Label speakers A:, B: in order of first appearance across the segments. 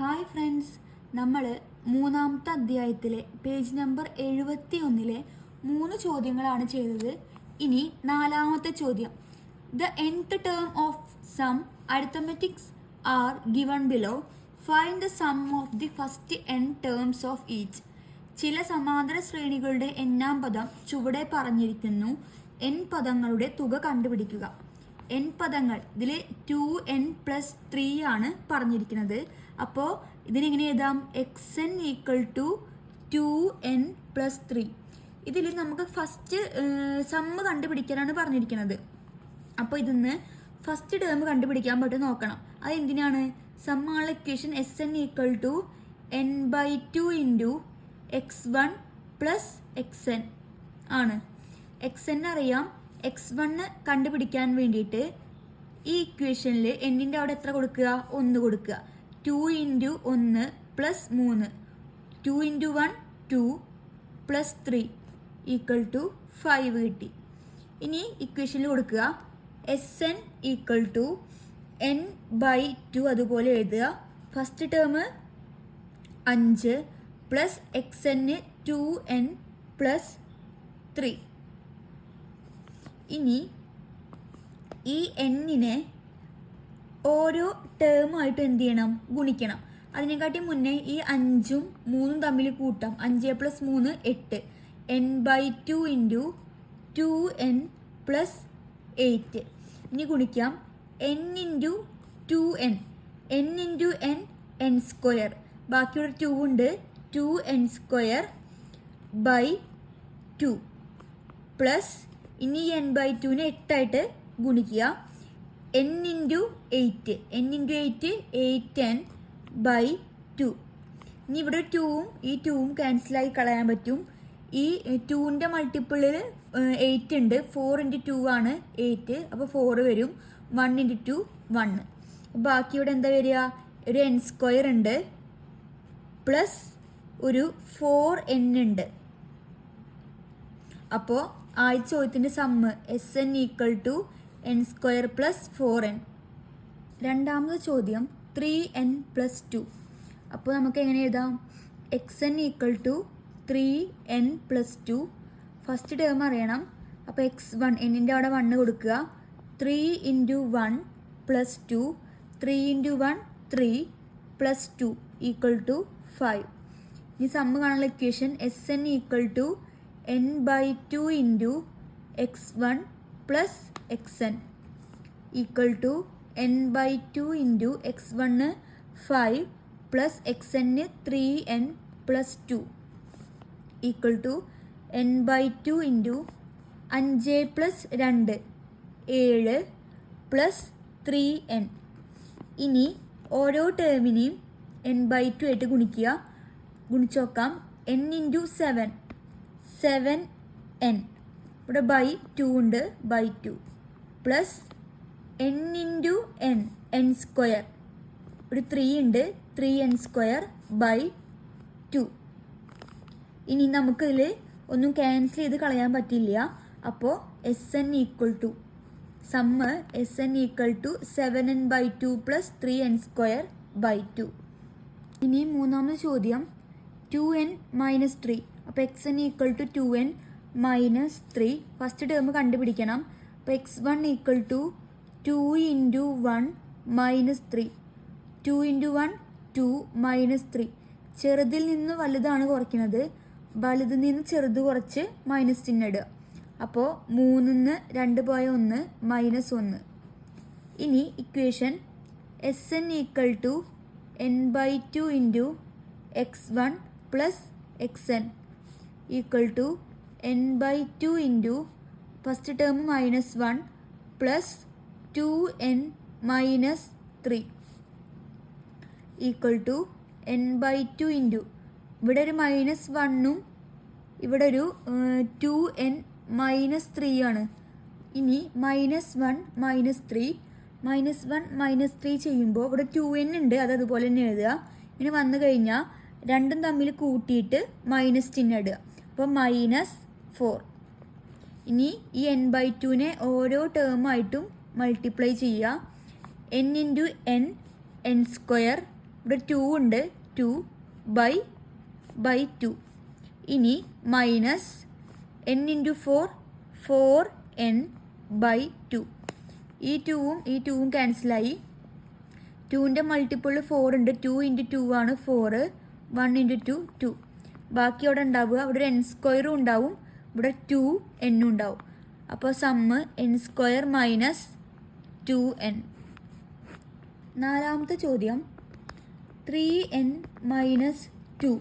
A: Hi friends, നമ്മൾ മൂന്നാമത്തെ അധ്യായത്തിലെ പേജ് നമ്പർ 71 3 ചോദ്യങ്ങളാണ് ചെയ്തത്. ഇനി നാലാമത്തെ ചോദ്യം. The nth term of some arithmetics are given below. Find the sum of the first n terms of each. ചില സമാന്തര ശ്രേണികളുടെ എണ്ണാം പദം ചുവടെ പറഞ്ഞിരിക്കുന്നു. n പദങ്ങളുടെ തുക കണ്ടുപിടിക്കുക. n പദങ്ങൾ ഇതിൽ 2n+3 ആണ് പറഞ്ഞിരിക്കുന്നത്. അപ്പോൾ ഇതിനെങ്ങനെ എഴുതാം? xn = 2n+3. ഇതിൽ നമുക്ക് ഫസ്റ്റ് സമ്മ് കണ്ടുപിടിക്കാനാണ് പറഞ്ഞിരിക്കുന്നത്. അപ്പോൾ ഇതിന്ന് ഫസ്റ്റ് ടേം കണ്ടുപിടിക്കാൻ പറ്റും നോക്കണം. അത് എന്തിനാണ്? സമ്മുള്ള equation Sn = n/2 × x1 + xn ആണ്. xn അറിയാം. x1 കണ്ടുപിടിക്കാൻ വേണ്ടിയിട്ട് ഈ ഇക്വേഷനിൽ എന്നിൻ്റെ അവിടെ എത്ര കൊടുക്കുക? 1 കൊടുക്കുക. 2 × 1 + 3. 2 × 1 2 + 3 = 5 കിട്ടി. ഇനി ഇക്വേഷനിൽ കൊടുക്കുക Sn = n/2 അതുപോലെ എഴുതുക. First term 5 + xn 2n + 3. ഇനി ഈ എന്നിനെ ഓരോ ടേമായിട്ട് എന്ത് ചെയ്യണം? ഗുണിക്കണം. അതിനെക്കാട്ടി മുന്നേ ഈ 5ഉം 3ഉം തമ്മിൽ കൂട്ടാം. 5 + 3 8. n/2 × 2n + 8. ഇനി ഗുണിക്കാം. n × 2n. n × n n². ബാക്കിയുള്ള 2 ഉണ്ട്. 2n² / 2 പ്ലസ് ഇനി n/2നെ 8 ആയിട്ട് ഗുണിക്കുക. n × 8. n × 8 8n/2. ഇനി ഇവിടെ 2ഉം ഈ 2ഉം ക്യാൻസലായി കളയാൻ പറ്റും. ഈ 2ൻ്റെ മൾട്ടിപ്പിളിൽ 8 ഉണ്ട്. 4 × 2 ആണ് 8. അപ്പോൾ 4 വരും. 1 × 2 1. ബാക്കി ഇവിടെ എന്താ വരിക? ഒരു n² ഉണ്ട് പ്ലസ് ഒരു 4n ഉണ്ട്. അപ്പോൾ ആദ്യ ചോദ്യത്തിൻ്റെ സമ്മ് Sn = n² + 4n. രണ്ടാമത്തെ ചോദ്യം 3n + 2. അപ്പോൾ നമുക്ക് എങ്ങനെ എഴുതാം? xn = 3n + 2. ഫസ്റ്റ് ടേം അറിയണം. അപ്പോൾ x1 എന്നിൻ്റെ അവിടെ 1 കൊടുക്കുക. 3 × 1 + 2. 3 × 1 3 + 2 = 5. ഇനി സമ്മ് കാണാനുള്ള equation Sn = n/2 × x1 + xn = n/2 × x1 5 + xn 3n + 2 = n/2 × 5 + 2 7 + 3n. ഇനി ഓരോ ടേമിനെയും n/2 ആയിട്ട് ഗുണിക്കുക. ഗുണിച്ച് നോക്കാം. n × 7 7n. ഇവിടെ /2 ഉണ്ട്. /2 പ്ലസ് n × n n². ഇവിടെ 3 ഉണ്ട്. 3n² / 2. ഇനി നമുക്കിതിൽ ഒന്നും ക്യാൻസൽ ചെയ്ത് കളയാൻ പറ്റില്ല. അപ്പോൾ Sn = sum Sn = 7n/2 + 3n² / 2. ഇനി മൂന്നാമത്തെ ചോദ്യം 2n - 3. അപ്പോൾ xn = 2n - 3. ഫസ്റ്റ് ടേം കണ്ടുപിടിക്കണം. അപ്പോൾ x1 = 2 × 1 - 3. 2 × 1 2 - 3. ചെറുതിൽ നിന്ന് വലുതാണ് കുറയ്ക്കുന്നത്. വലുതിൽ നിന്ന് ചെറുത് കുറച്ച് മൈനസ് ചിഹ്നം ഇടുക. അപ്പോൾ 3 ന്ന് 2 പോയ 1 -1. ഇനി equation Sn = n/2 × x1 + xn = n/2 × first term -1 plus 2n - 3 = n/2 × ഇവിടെ ഒരു -1ഉം ഇവിടെ ഒരു 2n - 3 ആണ്. ഇനി -1 - 3 -1 - 3 ചെയ്യുമ്പോൾ ഇവിടെ 2n ഉണ്ട്. അതുപോലെ തന്നെ എഴുതുക. ഇനി വന്നു കഴിഞ്ഞാൽ രണ്ടും തമ്മിൽ കൂട്ടിയിട്ട് മൈനസ് ചിഹ്നം ഇടുക. അപ്പോൾ -4. ഇനി ഈ n/2നെ ഓരോ ടേമായിട്ടും മൾട്ടിപ്ലൈ ചെയ്യുക. n × n n² ഇവിടെ 2 ഉണ്ട്, 2 ബൈ 2. ഇനി minus n into 4 4n by 2. ഈ 2ഉം ക്യാൻസലായി. 2ൻ്റെ മൾട്ടിപ്പിൾ 4 ഉണ്ട്, 2 ഇൻറ്റു 2 ആണ് 4, 1 ഇൻറ്റു 2 2. ബാക്കി അവിടെ ഉണ്ടാവുക, അവിടെ ഒരു n² ഉണ്ടാവും, ഇവിടെ 2n ഉണ്ടാവും. അപ്പോൾ സമ്മ് n² മൈനസ് 2n. നാലാമത്തെ ചോദ്യം 3n മൈനസ് 2.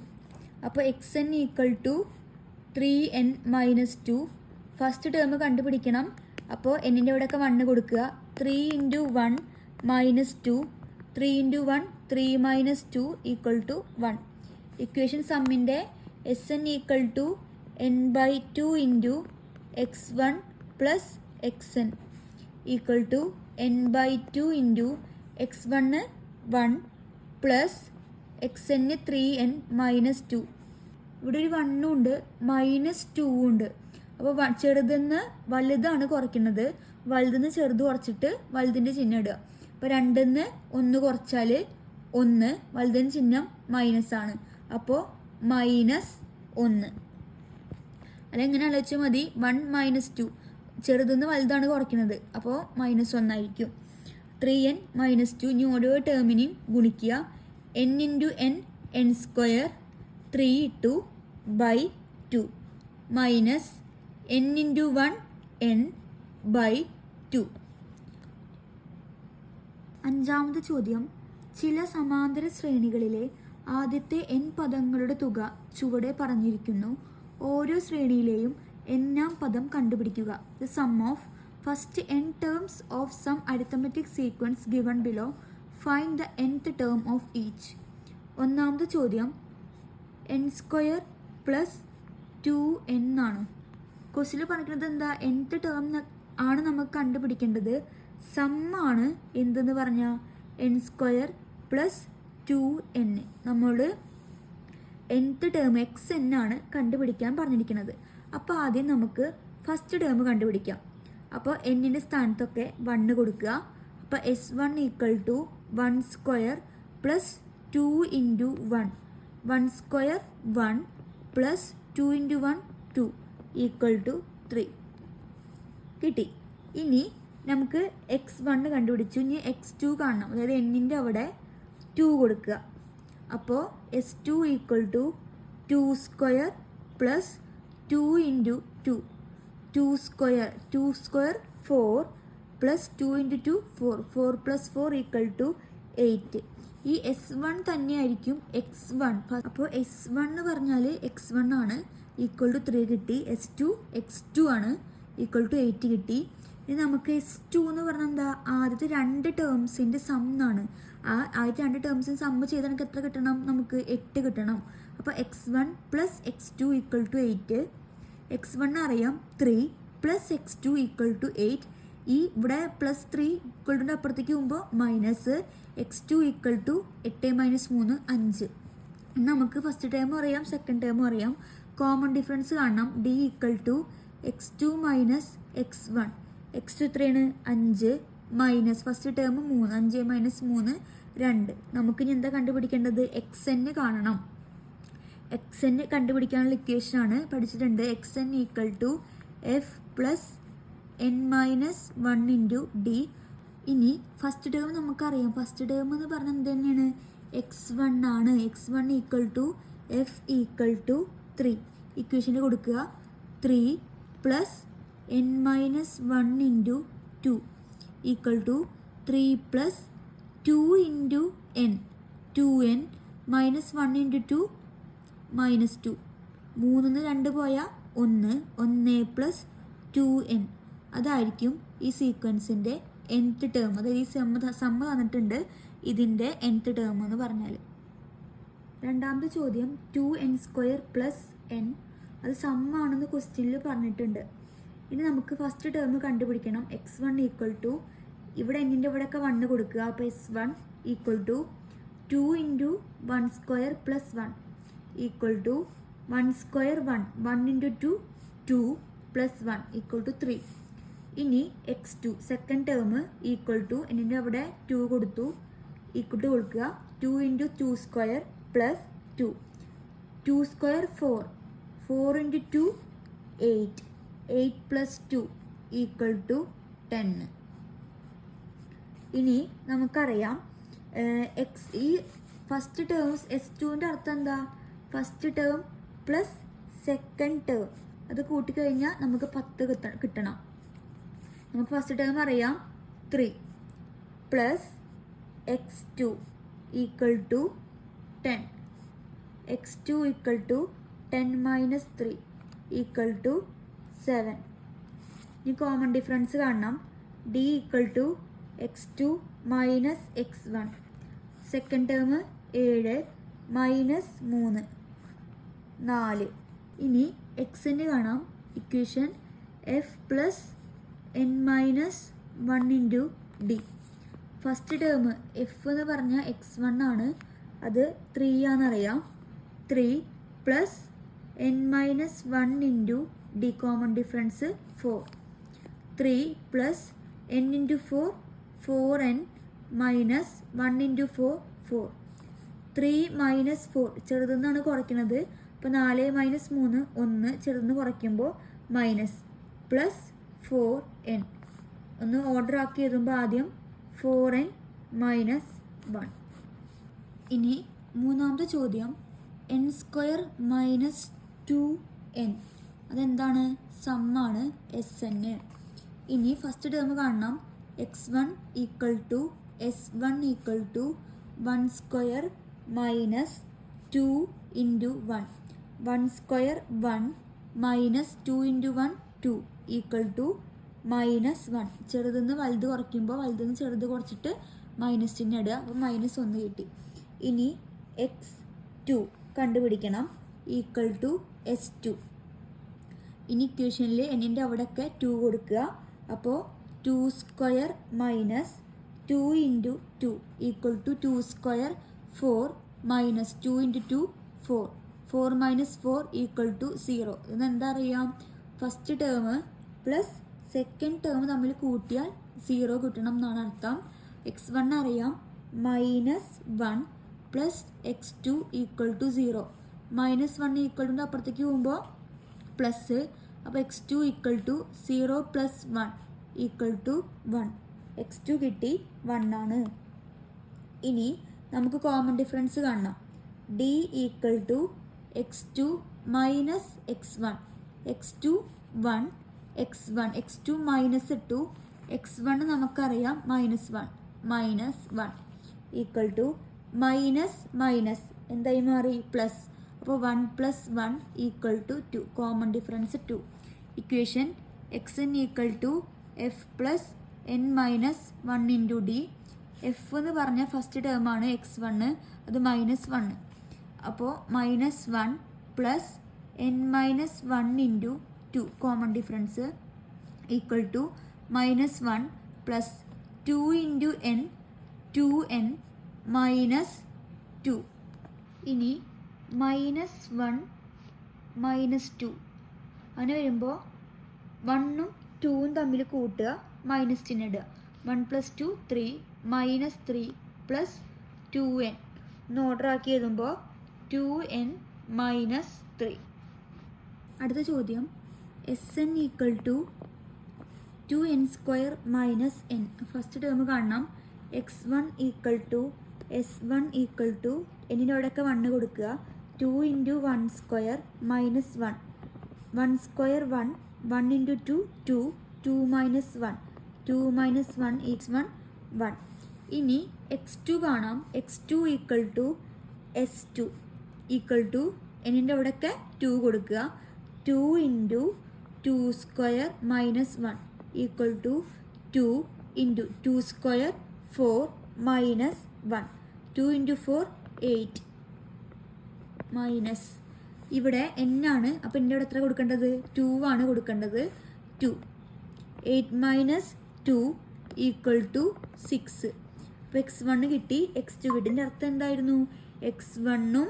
A: അപ്പോൾ xn equal to 3n minus 2. First term കണ്ടുപിടിക്കണം. അപ്പോൾ എന്നിൻ്റെ ഇവിടെയൊക്കെ 1 കൊടുക്കുക. 3 into 1 minus 2, 3 into 1 3 minus 2 equal to 1. Equation സമ്മിൻ്റെ Sn equal to n by 2 into x1 plus xn equal to n by 2 into x1 1 plus xn 3n minus 2. ഇവിടെ ഒരു 1 ഉണ്ട്, minus 2 ഉണ്ട്. അപ്പോൾ ചെറുതെന്ന് വലുതാണ് കുറയ്ക്കുന്നത്, വലുതെന്ന് ചെറുത് കുറച്ചിട്ട് വലുതിൻ്റെ ചിഹ്നം ഇടുക. അപ്പോൾ 2ന്ന് 1 കുറച്ചാൽ 1, വലുതിൻ്റെ ചിഹ്നം മൈനസ് ആണ്. അപ്പോൾ മൈനസ് 1. അതെങ്ങനെ ആലോചിച്ചാൽ മതി, 1 മൈനസ് 2, ചെറുതെന്ന് വലുതാണ് കുറയ്ക്കുന്നത്, അപ്പോൾ മൈനസ് 1 ആയിരിക്കും. 3n minus 2. ഇനി ഓരോ ടേമിനെയും ഗുണിക്കുക. n into n n², 3 2 by 2 minus n into 1 n by 2. അഞ്ചാമത്തെ ചോദ്യം, ചില സമാന്തര ശ്രേണികളിലെ ആദ്യത്തെ n പദങ്ങളുടെ തുക ചുവടെ പറഞ്ഞിരിക്കുന്നു. ഓരോ ശ്രേണിയിലെയും n-ാം പദം കണ്ടുപിടിക്കുക. The sum of first n terms of some arithmetic sequence given below. Find the nth term of each. ഒന്നാമത്തെ ചോദ്യം n² പ്ലസ് 2n ആണ്. ക്വസ്റ്റിൽ പറഞ്ഞിട്ടുള്ളത് എന്താ, nth ടേം ആണ് നമുക്ക് കണ്ടുപിടിക്കേണ്ടത്. സമ്മാണ് എന്തെന്ന് പറഞ്ഞാൽ n² പ്ലസ് 2n. നമ്മൾ nth ടേം xn ആണ് കണ്ടുപിടിക്കാൻ പറഞ്ഞിരിക്കുന്നത്. അപ്പോൾ ആദ്യം നമുക്ക് ഫസ്റ്റ് ടേം കണ്ടുപിടിക്കാം. അപ്പോൾ എന്നിൻ്റെ സ്ഥാനത്തൊക്കെ 1 കൊടുക്കുക. അപ്പോൾ s1 equal to 1² plus 2 into 1, 1² 1 plus 2 into 1 2 equal to 3 കിട്ടി. ഇനി നമുക്ക് x1 കണ്ടുപിടിച്ചു. ഇനി x2 കാണണം, അതായത് എന്നിൻ്റെ അവിടെ 2 കൊടുക്കുക. അപ്പോൾ s2 equal to 2² plus 2 into 2, 2² 4 plus 2 into 2 4, 4 plus 4 equal to 8. ഈ s1 തന്നെയായിരിക്കും x1. അപ്പോൾ s1 എന്ന് പറഞ്ഞാൽ x1 ആണ്, ഈക്വൽ ടു 3 കിട്ടി. s2 x2 ആണ്, ഈക്വൽ ടു 8 കിട്ടി. ഇനി നമുക്ക് s2 എന്ന് പറഞ്ഞാൽ എന്താ, ആദ്യത്തെ 2 ടേംസിൻ്റെ സം ആണ്. ആദ്യത്തെ 2 ടേംസിന് സമ്മ് ചെയ്താൽ നമുക്ക് എത്ര കിട്ടണം, നമുക്ക് 8 കിട്ടണം. അപ്പോൾ x1 plus x2 equal to 8. x1 അറിയാം 3 പ്ലസ് x2 ഈക്വൽ ടു 8. ഈ ഇവിടെ പ്ലസ് 3 ഈക്വൽ ടു അപ്പുറത്തേക്ക് പോകുമ്പോൾ minus x2 equal to 8 minus 3 5. നമുക്ക് ഫസ്റ്റ് ടേമും അറിയാം, സെക്കൻഡ് ടേമും അറിയാം. കോമൺ ഡിഫറൻസ് കാണണം. d equal to x2 minus x1. x2 എത്രയാണ്, 5 മൈനസ് ഫസ്റ്റ് ടേം 3, 5 മൈനസ് 3 2. നമുക്കിനി എന്താ കണ്ടുപിടിക്കേണ്ടത്, xn കാണണം. xn കണ്ടുപിടിക്കാനുള്ള ഇക്വേഷനാണ് പഠിച്ചിട്ടുണ്ട്. xn equal to f plus n minus 1 into d. ഇനി ഫസ്റ്റ് ടേം നമുക്കറിയാം. ഫസ്റ്റ് ടേം എന്ന് പറഞ്ഞാൽ എന്ത് തന്നെയാണ്, x1 ആണ്. x1 equal to f equal to 3. ഇക്വേഷന് കൊടുക്കുക. 3 plus n minus 1 into 2 equal to 3 plus 2 into n, 2n minus 1 into 2 minus 2. 3 2 പോയാൽ 1, 1 പ്ലസ് 2n. അതായിരിക്കും ഈ സീക്വൻസിൻ്റെ nth ടേം. അതായത് ഈ സമ്മ് തന്നിട്ടുണ്ട്, ഇതിൻ്റെ nth ടേം എന്ന് പറഞ്ഞാൽ. രണ്ടാമത്തെ ചോദ്യം 2n² പ്ലസ് n. അത് സമ്മാണെന്ന് ക്വസ്റ്റ്യനിൽ പറഞ്ഞിട്ടുണ്ട്. ഇനി നമുക്ക് ഫസ്റ്റ് ടേം കണ്ടുപിടിക്കണം. x1 ഈക്വൽ ടു, ഇവിടെ എന്നിൻ്റെ ഇവിടെയൊക്കെ 1 കൊടുക്കുക. അപ്പോൾ s1 equal to 2 into 1² plus 1 equal to 1² 1, 1 into 2 2 plus 1 equal to 3. ഇനി x2 second term equal to, എന്നിൻ്റെ അവിടെ 2 കൊടുത്തു, ഈക്വൽ ടു കൊടുക്കുക 2 into 2 square plus 2. 2 square 4. 4 into 2 8. 8 plus 2 equal to 10. ഇനി നമുക്കറിയാം ഈ ഫസ്റ്റ് ടേംസ് S2ൻ്റെ അർത്ഥം എന്താ? First term plus second term അത് കൂട്ടിക്കഴിഞ്ഞാൽ നമുക്ക് 10 കിട്ടണം. നമുക്ക് ഫസ്റ്റ് ടേം അറിയാം 3 plus x2 equal to 10. x2 equal to 10 minus 3 equal to 7. ഇനി കോമൺ ഡിഫറൻസ് കാണണം. d equal to x2 minus x1. Second term 7 minus 3 4. ഇനി എക്സിന് കാണാം equation F plus N minus 1 into D. First term F എന്ന് പറഞ്ഞാൽ x1 ആണ്, അത് 3 ആണെന്നറിയാം. 3 plus N minus 1 into D common difference 4. 3 plus N into 4 4n minus 1 into 4 4. 3 minus 4 ചെറുതെന്നാണ് കുറയ്ക്കുന്നത്. അപ്പോൾ 4 മൈനസ് 3 1 ചെറുതെന്ന് കുറയ്ക്കുമ്പോൾ മൈനസ് പ്ലസ് 4n. ഒന്ന് ഓർഡർ ആക്കി എഴുതുമ്പോൾ ആദ്യം 4n മൈനസ് 1. ഇനി മൂന്നാമത്തെ ചോദ്യം n സ്ക്വയർ മൈനസ് 2n. അതെന്താണ്? സമ്മാണ് Sn. ഇനി ഫസ്റ്റ് ടേം കാണണം. x1 equal to S1 equal to 1 square minus 2 into 1. 1 square 1 minus 2 into 1 2 equal to minus 1. ചെറുതെന്ന് വലുത് കുറയ്ക്കുമ്പോൾ വലുതെന്ന് ചെറുത് കുറച്ചിട്ട് മൈനസ് ചിഹ്നം ഇടുക. അപ്പോൾ മൈനസ് 1 കിട്ടി. ഇനി x2 കണ്ടുപിടിക്കണം. Equal to S2. ഇനി ഇക്വേഷനിൽ എന്നിൻ്റെ അവിടെയൊക്കെ 2 കൊടുക്കുക. അപ്പോൾ 2 square minus 2 into 2 equal to 2 square 4 minus 2 into 2 4. 4 minus 4 equal to 0. ഇതെന്ന് എന്താ അറിയാം? First term plus second term തമ്മിൽ കൂട്ടിയാൽ 0 കിട്ടണം എന്നാണ് അർത്ഥം. x1 അറിയാം minus 1 plus x2 equal to 0. Minus 1 equal to അപ്പുറത്തേക്ക് പോകുമ്പോൾ പ്ലസ്. അപ്പോൾ x2 equal to 0 plus 1 equal to 1. x2 കിട്ടി 1 ആണ്. ഇനി നമുക്ക് കോമൺ ഡിഫറൻസ് കാണണം. d equal to x2 minus x1. x2 1 x1 x2 minus 2 x1 നമുക്കറിയാം minus 1 minus 1 equal to minus minus എന്തായി മാറി? പ്ലസ്. അപ്പോൾ 1 plus 1 equal to 2. Common difference 2. Equation xn equal to F plus N minus 1 into D. F എന്ന് പറഞ്ഞാൽ first ടേമാണ് x1, അത് minus 1. അപ്പോൾ minus 1 plus N minus 1 into 2 common difference equal to minus 1 plus 2 into N 2n minus 2. ഇനി minus 1 minus 2 അങ്ങനെ വരുമ്പോൾ 1ഉം 2ഉം തമ്മിൽ കൂട്ടുക, മൈനസ് ചിഹ്നം ഇടുക. 1 പ്ലസ് 2 3 മൈനസ് 3 പ്ലസ് 2n. ഒന്ന് ഓർഡർ ആക്കി എഴുതുമ്പോൾ 2n മൈനസ് 3. അടുത്ത ചോദ്യം Sn equal to 2n square minus n. First term കാണണം. x1 equal to S1 equal to എന്നിനോടൊക്കെ 1 കൊടുക്കുക. 2 into 1 square minus 1. 1 square 1 1 into 2 2 2 minus 1 2 minus 1 x 1 1. ഇനി x2 കാണാം. x2 equal to S2 equal to എന്നിൻ്റെ അവിടെയൊക്കെ 2 കൊടുക്കുക. 2 into 2 square minus 1 equal to 2 into 2 square 4 minus 1. 2 into 4 8 minus ഇവിടെ n ആണ്. അപ്പോൾ എൻ്റെ അവിടെ എത്ര കൊടുക്കേണ്ടത്? 2 ആണ് കൊടുക്കേണ്ടത്. 2 8 മൈനസ് 2 ഈക്വൽ ടു 6. അപ്പോൾ x1 കിട്ടി, x2 കിട്ടി. എൻ്റെ അർത്ഥം എന്തായിരുന്നു? x1ഉം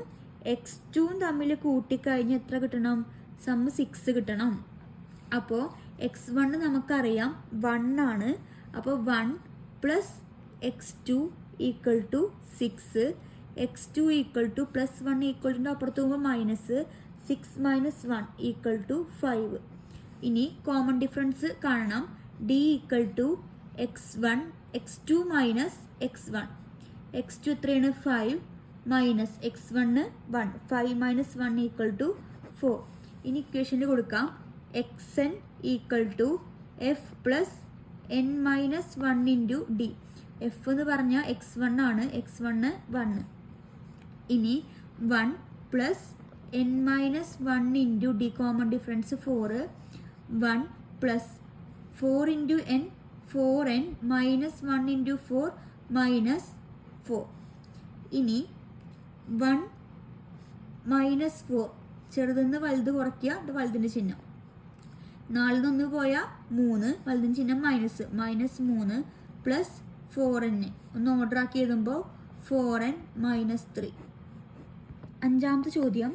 A: x2ഉം തമ്മിൽ കൂട്ടിക്കഴിഞ്ഞ് എത്ര കിട്ടണം? സം 6 കിട്ടണം. അപ്പോൾ x1 നമുക്കറിയാം 1 ആണ്. അപ്പോൾ 1 plus x2 equal to 6. x2 equal to +1 equal to അപ്പുറത്ത് പോകുമ്പോൾ മൈനസ് 6 മൈനസ് 1 ഈക്വൽ ടു 5. ഇനി കോമൺ ഡിഫറൻസ് കാണണം. d equal to x2 minus x1. x2 എത്രയാണ് 5 minus x1 1. 5 minus 1 equal to 4. ഇനി ഇക്വേഷനിൽ കൊടുക്കാം xn equal to f plus n minus 1 into D. F എന്ന് പറഞ്ഞാൽ x1 ആണ്, x1 1. ഇനി 1 plus n minus 1 into D common difference 4. 1 plus 4 into n 4n minus 1 into 4 minus 4. ഇനി 1 minus 4 ചെറുതെന്ന് വലുത് കുറയ്ക്കുക, അത് വലുതിൻ്റെ ചിഹ്നം. 4 1 പോയാൽ 3, വലുതിൻ്റെ ചിഹ്നം മൈനസ് 3 പ്ലസ് 4n. ഒന്ന് ഓർഡർ ആക്കി എഴുതുമ്പോൾ 4n മൈനസ് 3. അഞ്ചാമത്തെ ചോദ്യം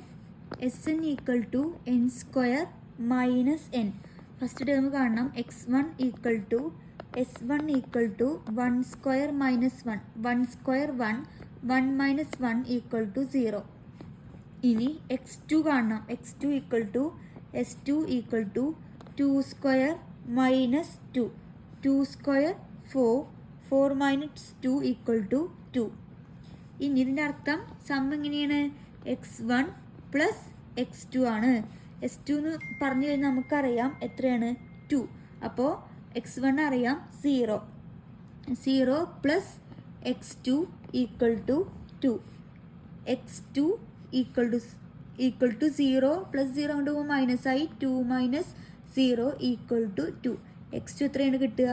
A: Sn equal to n square minus n. First term കാണണം. x1 equal to S1 equal to 1 square minus 1. 1 square 1. 1 minus 1 equal to 0. ഇനി x2 കാണണം. x2 equal to S2 equal to 2 square minus 2. 2 square 4. 4 minus 2 equal to 2. ഇനി ഇതിൻ്റെ അർത്ഥം some എങ്ങനെയാണ്? x1 plus x2 ആണ്. s2 എന്ന് പറഞ്ഞു കഴിഞ്ഞാൽ നമുക്കറിയാം എത്രയാണ് 2. അപ്പോൾ x1 അറിയാം 0. 0 plus x2 equal to 2. x2 equal to 0 plus 0 കൊണ്ട് പോകുമ്പോൾ മൈനസ് ആയി. 2 മൈനസ് 0 ഈക്വൽ ടു 2. x2 എത്രയാണ് കിട്ടുക?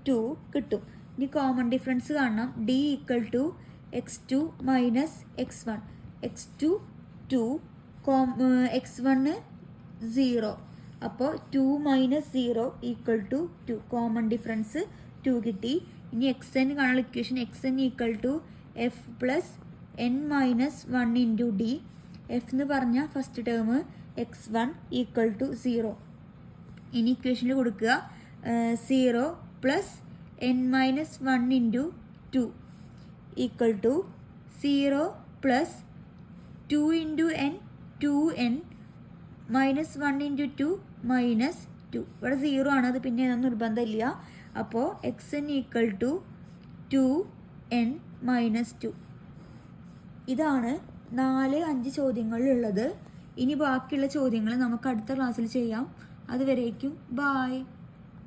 A: 2 കിട്ടും. ഇനി കോമൺ ഡിഫറൻസ് കാണണം. d equal to x2 minus x1. x2 2 x1 0. അപ്പോൾ 2 minus 0 equal to 2. Common difference 2 കിട്ടി. ഇനി xn കാണാനുള്ള equation xn equal to F plus n minus 1 into D. F എന്ന് പറഞ്ഞാൽ first term x1 equal to 0. ഇനി ഇക്വേഷനിൽ കൊടുക്കുക 0 plus n minus 1 into 2 equal to 0 plus 2 into n 2n minus 1 into 2 minus 2. ഇവിടെ 0 ആണ്, അത് പിന്നെ ഏതൊന്നും നിർബന്ധമില്ല. അപ്പോൾ xn equal to 2n minus 2. ഇതാണ് 4-5 ചോദ്യങ്ങളിലുള്ളത്. ഇനി ബാക്കിയുള്ള ചോദ്യങ്ങൾ നമുക്ക് അടുത്ത ക്ലാസ്സിൽ ചെയ്യാം. അതുവരേക്കും ബായ്.